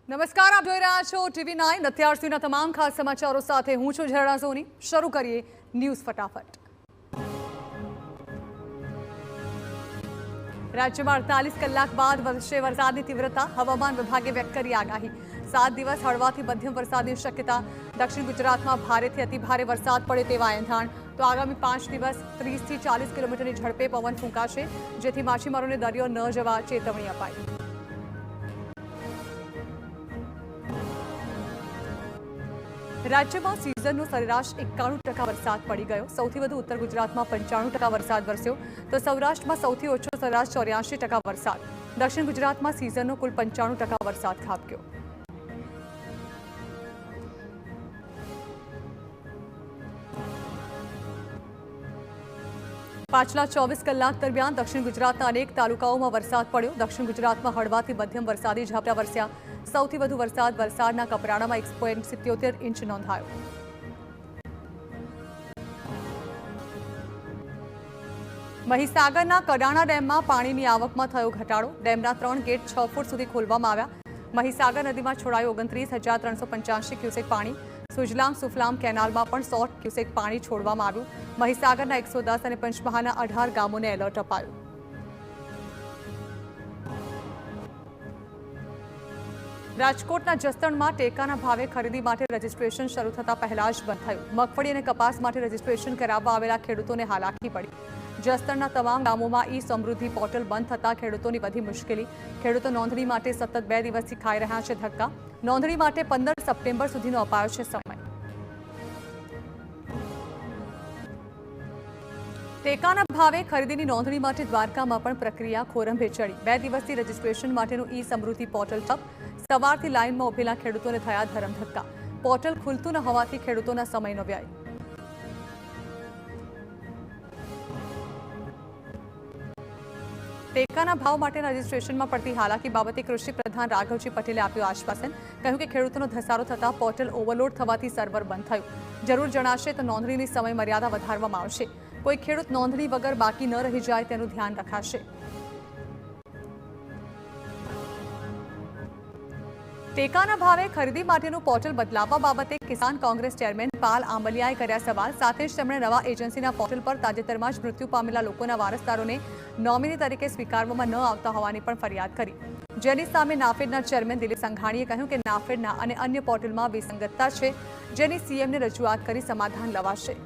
નમસ્કાર, આપ જોઈ રહ્યા છો TV9 અત્યાર સુધીના તમામ ખાસ સમાચારો સાથે હું છું ઝરણા સોની। શરૂ કરીએ ન્યૂઝ ફટાફટ। રાજ્યમાં 48 કલાક બાદ વધશે વરસાદની તીવ્રતા, હવામાન વિભાગે વ્યક્ત કરી આગાહી। 7 દિવસ હળવાથી મધ્યમ વરસાદની શક્યતા। દક્ષિણ ગુજરાતમાં ભારેથી અતિભારે વરસાદ પડે તેવા એંધાણ। તો આગામી 5 દિવસ 30 થી 40 કિલોમીટરની ઝડપે પવન ફૂંકાશે, જેથી માછીમારોને દરિયો ન જવા ચેતવણી અપાઈ। રાજ્યમાં સિઝનનો સરેરાશ 91% વરસાદ પડી ગયો। સૌથી વધુ ઉત્તર ગુજરાતમાં 95% વરસાદ વરસ્યો, તો સૌરાષ્ટ્રમાં સૌથી ઓછો સરેરાશ 84% વરસાદ। દક્ષિણ ગુજરાતમાં સિઝનનો કુલ 95% વરસાદ ખાબક્યો। પાછલા 24 કલાક દરમિયાન દક્ષિણ ગુજરાતના અનેક તાલુકાઓમાં વરસાદ પડ્યો। દક્ષિણ ગુજરાતમાં હળવાથી મધ્યમ વરસાદી ઝાપટા વરસ્યા। સૌથી વધુ વરસાદ વલસાડના કપરાડામાં 1.77 ઇંચ નોંધાયો। મહીસાગરના કડાણા ડેમમાં પાણીની આવકમાં થયો ઘટાડો। ડેમના 3 ગેટ 6 ફૂટ સુધી ખોલવામાં આવ્યા। મહીસાગર નદીમાં છોડાયું 29,385 ક્યુસેક પાણી। સુજલામ સુફલામ કેનાલમાં પણ 100 ક્યુસેક પાણી છોડવામાં આવ્યું। મહીસાગરના 110 અને પંચમહાલના 18 ગામોને એલર્ટ અપાયું। રાજકોટના જસદણમાં ટેકાના ભાવે ખરીદી માટે રજીસ્ટ્રેશન શરૂ થતા પહેલા જ બંધ થયું। મગફળી અને કપાસ માટે રજીસ્ટ્રેશન કરાવવા આવેલા ખેડૂતોને હાલાકી પડી। જસદણના તમામ ગામોમાં ઈ સમૃદ્ધિ પોર્ટલ બંધ થતા ખેડૂતોની વધી મુશ્કેલી। ખેડૂતો નોંધણી માટે સતત 2 દિવસથી ખાઈ રહ્યા છે ધક્કા। નોંધણી માટે 15 સપ્ટેમ્બર સુધીનો અપાયો છે સમય। ટેકાના ભાવે ખરીદીની નોંધણી માટે દ્વારકામાં પણ પ્રક્રિયા ખોરંભે ચડી। 2 દિવસથી રજીસ્ટ્રેશન માટેનું ઈ સમૃદ્ધિ પોર્ટલ ઠપ। સવારથી લાઇનમાં ઉભેલા ખેડૂતોને થયા ધરમધક્કા। પોર્ટલ ખુલતું ન હોવાથી ખેડૂતોના સમયનો વ્યય। ટેકાના ભાવ માટેના રજીસ્ટ્રેશનમાં પડતી હાલાકી બાબતે કૃષિ પ્રધાન રાઘવજી પટેલે આપ્યું આશ્વાસન। કહ્યું કે ખેડૂતોનો ધસારો થતા પોર્ટલ ઓવરલોડ થવાથી સર્વર બંધ થયું। જરૂર જણાશે તો નોંધણીની સમય મર્યાદા વધારવામાં આવશે। કોઈ ખેડૂત નોંધણી વગર બાકી ન રહી જાય તેનું ધ્યાન રખાશે। ટેકાના ભાવે ખરીદી માટેનું પોર્ટલ બદલાવવા બાબતે કિસાન કોંગ્રેસ ચેરમેન પાલ આંબલિયાએ કર્યા સવાલ। સાથે જ તેમણે નવા એજન્સીના પોર્ટલ પર તાજેતરમાં જ મૃત્યુ પામેલા લોકોના વારસદારોને નોમિની તરીકે સ્વીકારવામાં ન આવતા હોવાની પણ ફરિયાદ કરી। જેની સામે નાફેડના ચેરમેન દિલીપ સંઘાણીએ કહ્યું કે નાફેડના અને અન્ય પોર્ટલમાં વિસંગતતા છે, જેની સીએમને રજૂઆત કરી સમાધાન લવાશે।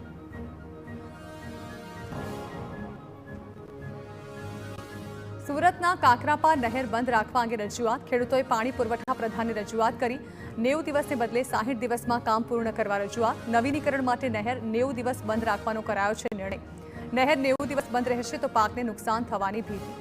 સુરતના કાકરાપા નહેર બંધ રાખવા અંગે રજૂઆત। ખેડૂતોએ પાણી પુરવઠા પ્રધાનને રજૂઆત કરી। 90 દિવસને બદલે 60 દિવસમાં કામ પૂર્ણ કરવા રજૂઆત। નવીનીકરણ માટે નહેર 90 દિવસ બંધ રાખવાનો કરાયો છે નિર્ણય। નહેર 90 દિવસ બંધ રહેશે તો પાકને નુકસાન થવાની ભીતિ।